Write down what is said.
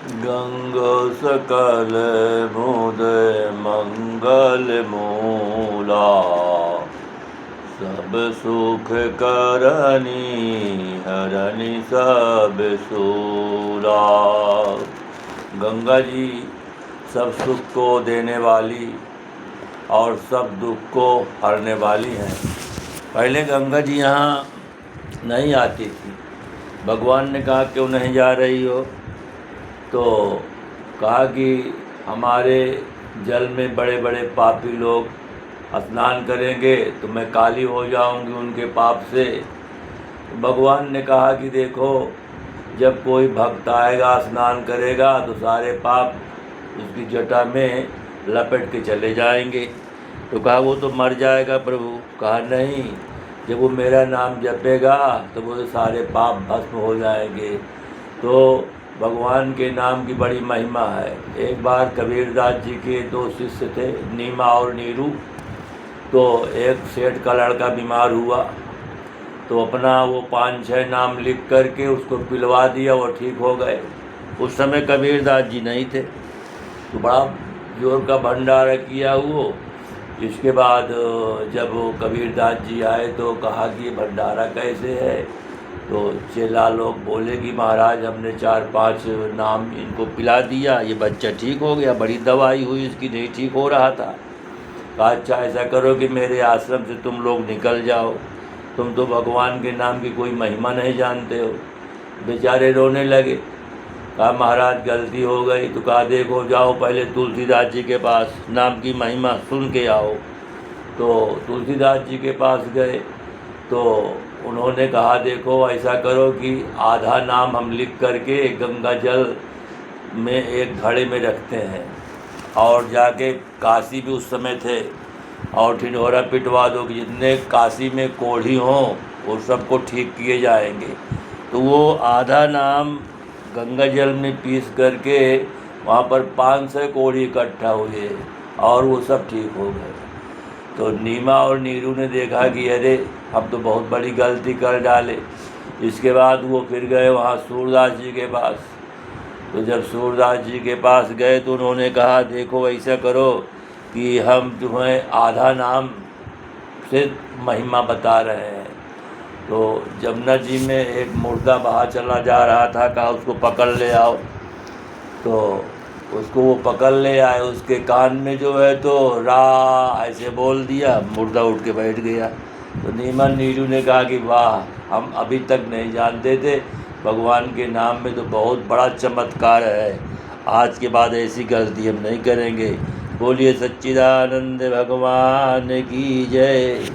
गंगा सकल मुदय मंगल मूला। सब सुख करनी हरनि सब सूला। गंगा जी सब सुख को देने वाली और सब दुख को हरने वाली हैं। पहले गंगा जी यहाँ नहीं आती थी। भगवान ने कहा क्यों नहीं जा रही हो? तो कहा कि हमारे जल में बड़े बड़े पापी लोग स्नान करेंगे तो मैं काली हो जाऊंगी उनके पाप से। भगवान ने कहा कि देखो, जब कोई भक्त आएगा स्नान करेगा तो सारे पाप उसकी जटा में लपेट के चले जाएंगे। तो कहा वो तो मर जाएगा प्रभु। कहा नहीं, जब वो मेरा नाम जपेगा तो वो सारे पाप भस्म हो जाएंगे। तो भगवान के नाम की बड़ी महिमा है। एक बार कबीरदास जी के दो शिष्य थे, नीमा और नीरू। तो एक सेठ का लड़का बीमार हुआ तो अपना वो 5-6 नाम लिख करके उसको पिलवा दिया, वो ठीक हो गए। उस समय कबीरदास जी नहीं थे तो बड़ा जोर का भंडारा किया वो। इसके बाद जब वो कबीरदास जी आए तो कहा कि ये भंडारा कैसे है? तो चेला लोग बोले कि महाराज हमने 4-5 नाम इनको पिला दिया, ये बच्चा ठीक हो गया, बड़ी दवाई हुई इसकी, नहीं ठीक हो रहा था। कहा अच्छा ऐसा करो कि मेरे आश्रम से तुम लोग निकल जाओ, तुम तो भगवान के नाम की कोई महिमा नहीं जानते हो। बेचारे रोने लगे। कहा महाराज गलती हो गई। तो कहा देखो जाओ पहले तुलसीदास जी के पास, नाम की महिमा सुन के आओ। तो तुलसीदास जी के पास गए तो उन्होंने कहा देखो ऐसा करो कि आधा नाम हम लिख करके गंगा जल में एक घड़े में रखते हैं और जाके काशी भी उस समय थे और ढिंढोरा पिटवा दो कि जितने काशी में कोढ़ी हों वो सबको ठीक किए जाएंगे। तो वो आधा नाम गंगा जल में पीस करके वहाँ पर 500 कोढ़ी इकट्ठा हुए और वो सब ठीक हो गए। तो नीमा और नीरू ने देखा कि अरे हम तो बहुत बड़ी गलती कर डाले। इसके बाद वो फिर गए वहाँ सूरदास जी के पास। तो जब सूरदास जी के पास गए तो उन्होंने कहा देखो ऐसा करो कि हम तुम्हें आधा नाम से महिमा बता रहे हैं। तो जमुना जी में एक मुर्दा बहा चला जा रहा था, कहा उसको पकड़ ले आओ। तो उसको वो पकड़ ले आए, उसके कान में जो है तो रा ऐसे बोल दिया, मुर्दा उठ के बैठ गया। तो नीमा नीरू ने कहा कि वाह, हम अभी तक नहीं जानते थे भगवान के नाम में तो बहुत बड़ा चमत्कार है। आज के बाद ऐसी गलती हम नहीं करेंगे। बोलिए सच्चिदानंद भगवान की जय।